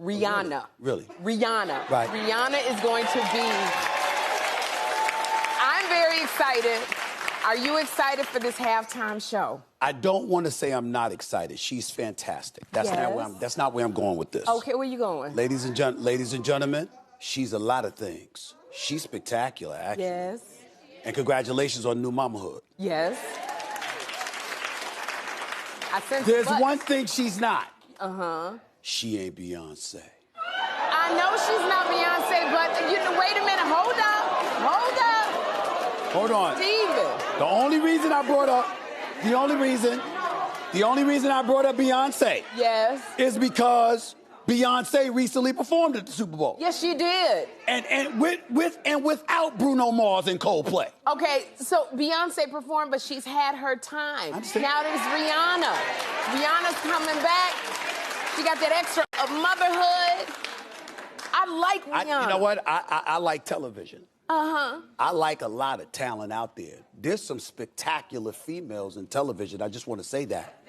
Rihanna. Really? Rihanna. Right. Rihanna is going to be... I'm very excited. Are you excited for this halftime show? I don't want to say I'm not excited. She's fantastic. That's not where I'm going with this. Okay, where you going? Ladies and gentlemen, she's a lot of things. She's spectacular, actually. Yes. And congratulations on new mamahood. Yes. There's one thing she's not. Uh-huh. She ain't Beyonce. I know she's not Beyonce, but wait a minute. Hold up. Hold on. Steven. The only reason I brought up Beyonce is because Beyonce recently performed at the Super Bowl. Yes, she did. And without Bruno Mars and Coldplay. Okay, so Beyonce performed, but she's had her time. Now there's Rihanna. Rihanna's coming back. She got that extra of motherhood. I like Rihanna. You know what? I like television. Uh-huh. I like a lot of talent out there. There's some spectacular females in television. I just want to say that.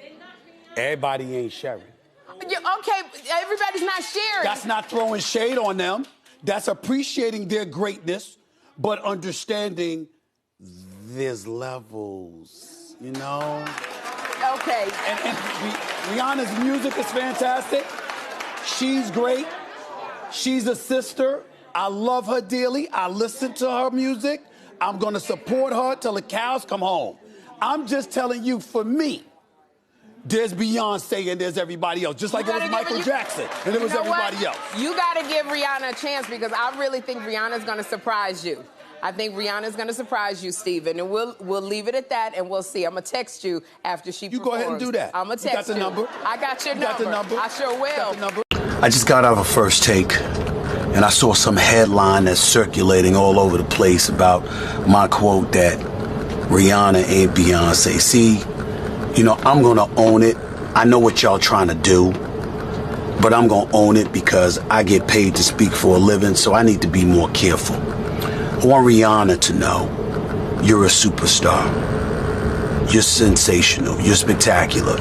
Everybody ain't sharing. Okay, everybody's not sharing. That's not throwing shade on them. That's appreciating their greatness, but understanding there's levels, you know? Okay. And Rihanna's music is fantastic. She's great. She's a sister. I love her dearly. I listen to her music. I'm going to support her till the cows come home. I'm just telling you, for me, there's Beyonce and there's everybody else. Just like it was Michael Jackson and it was everybody else. You got to give Rihanna a chance because I really think Rihanna's going to surprise you. I think Rihanna's going to surprise you, Steven. And we'll leave it at that and we'll see. I'm going to text you after she performs. You go ahead and do that. I'm going to text you. You got the number? I got your number. Got the number? I sure will. Got the number? I just got out of a First Take, and I saw some headline that's circulating all over the place about my quote that Rihanna ain't Beyonce. See, you know, I'm going to own it. I know what y'all trying to do, but I'm going to own it because I get paid to speak for a living, so I need to be more careful. I want Rihanna to know you're a superstar. You're sensational. You're spectacular.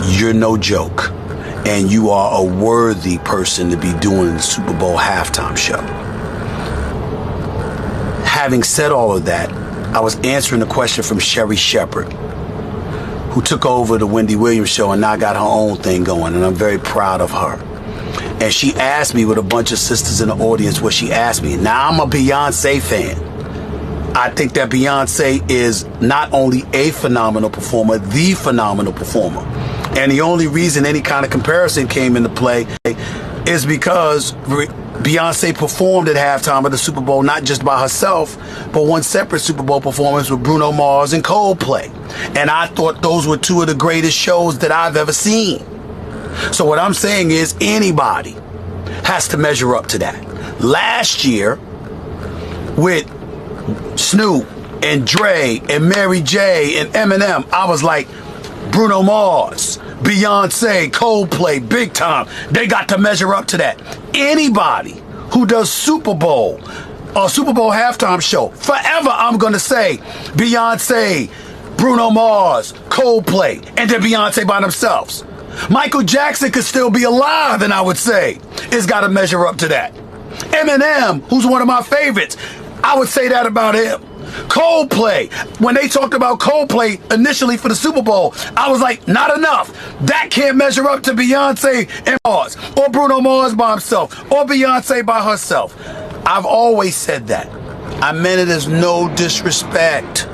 You're no joke. And you are a worthy person to be doing the Super Bowl halftime show. Having said all of that, I was answering a question from Sherry Shepherd, who took over the Wendy Williams show and now got her own thing going, and I'm very proud of her. And she asked me with a bunch of sisters in the audience what she asked me. Now, I'm a Beyonce fan. I think that Beyonce is not only a phenomenal performer, the phenomenal performer. And the only reason any kind of comparison came into play is because Beyonce performed at halftime of the Super Bowl, not just by herself, but one separate Super Bowl performance with Bruno Mars and Coldplay. And I thought those were two of the greatest shows that I've ever seen. So what I'm saying is anybody has to measure up to that. Last year, with Snoop and Dre and Mary J and Eminem, I was like, Bruno Mars, Beyonce, Coldplay, big time. They got to measure up to that. Anybody who does Super Bowl or Super Bowl halftime show, forever I'm going to say Beyonce, Bruno Mars, Coldplay, and then Beyonce by themselves. Michael Jackson could still be alive, and I would say it's got to measure up to that. Eminem, who's one of my favorites, I would say that about him. Coldplay, when they talked about Coldplay initially for the Super Bowl, I was like, not enough. That can't measure up to Beyonce and Mars, or Bruno Mars by himself, or Beyonce by herself. I've always said that. I meant it as no disrespect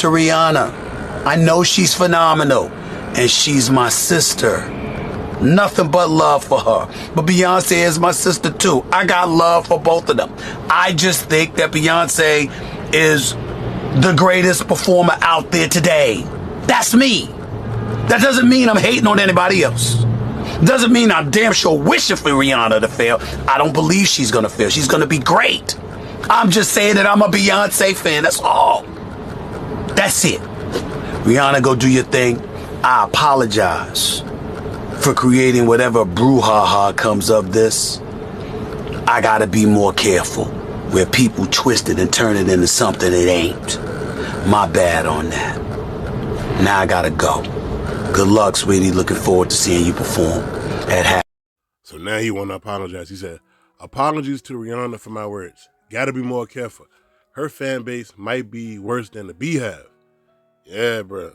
to Rihanna. I know she's phenomenal, and she's my sister. Nothing but love for her. But Beyonce is my sister too. I got love for both of them. I just think that Beyonce is the greatest performer out there today. That's me. That doesn't mean I'm hating on anybody else. Doesn't mean I'm damn sure wishing for Rihanna to fail. I don't believe she's gonna fail. She's gonna be great. I'm just saying that I'm a Beyonce fan. That's all. That's it. Rihanna, go do your thing. I apologize for creating whatever brouhaha comes of this. I gotta be more careful where people twist it and turn it into something it ain't. My bad on that. Now I gotta go. Good luck, sweetie. Looking forward to seeing you perform at half. So now he want to apologize. He said, apologies to Rihanna for my words. Gotta be more careful. Her fan base might be worse than the Beehive. Yeah, bro.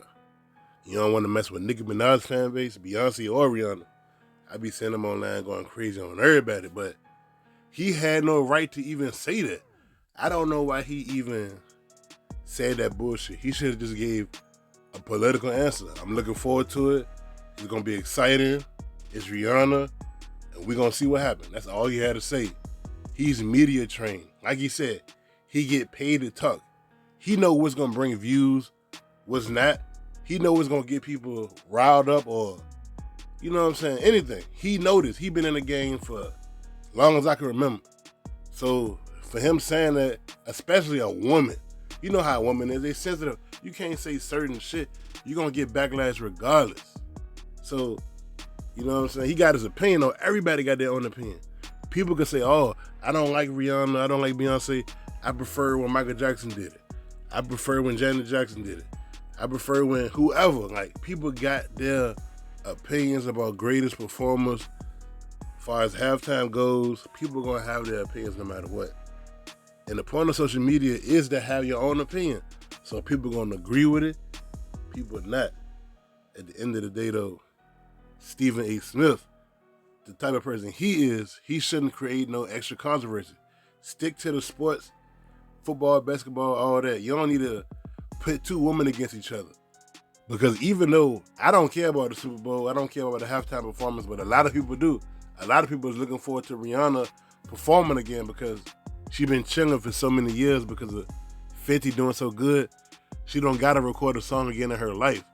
You don't want to mess with Nicki Minaj's fan base, Beyonce or Rihanna. I be seeing them online going crazy on everybody, but he had no right to even say that. I don't know why he even said that bullshit. He should have just gave a political answer. I'm looking forward to it. It's going to be exciting. It's Rihanna, and we're going to see what happens. That's all he had to say. He's media trained. Like he said, he get paid to talk. He know what's going to bring views, what's not. He know what's going to get people riled up or, you know what I'm saying, anything. He noticed. He been in the game for as long as I can remember. So for him saying that, especially a woman, you know how a woman is. They sensitive. You can't say certain shit. You're going to get backlash regardless. So, you know what I'm saying? He got his opinion, though. Everybody got their own opinion. People can say, oh, I don't like Rihanna. I don't like Beyonce. I prefer when Michael Jackson did it. I prefer when Janet Jackson did it. I prefer when whoever. Like, people got their opinions about greatest performers. As far as halftime goes, people are going to have their opinions no matter what. And the point of social media is to have your own opinion. So people are going to agree with it, people are not. At the end of the day, though, Stephen A. Smith, the type of person he is, he shouldn't create no extra controversy. Stick to the sports, football, basketball, all that. You don't need to pit two women against each other. Because even though I don't care about the Super Bowl, I don't care about the halftime performance, but a lot of people do. A lot of people is looking forward to Rihanna performing again because she been chilling for so many years because of 50 doing so good. She don't gotta record a song again in her life.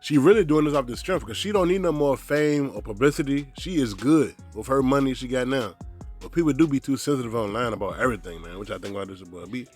She really doing this off the strength because she don't need no more fame or publicity. She is good with her money she got now. But people do be too sensitive online about everything, man, which I think why this is about beat.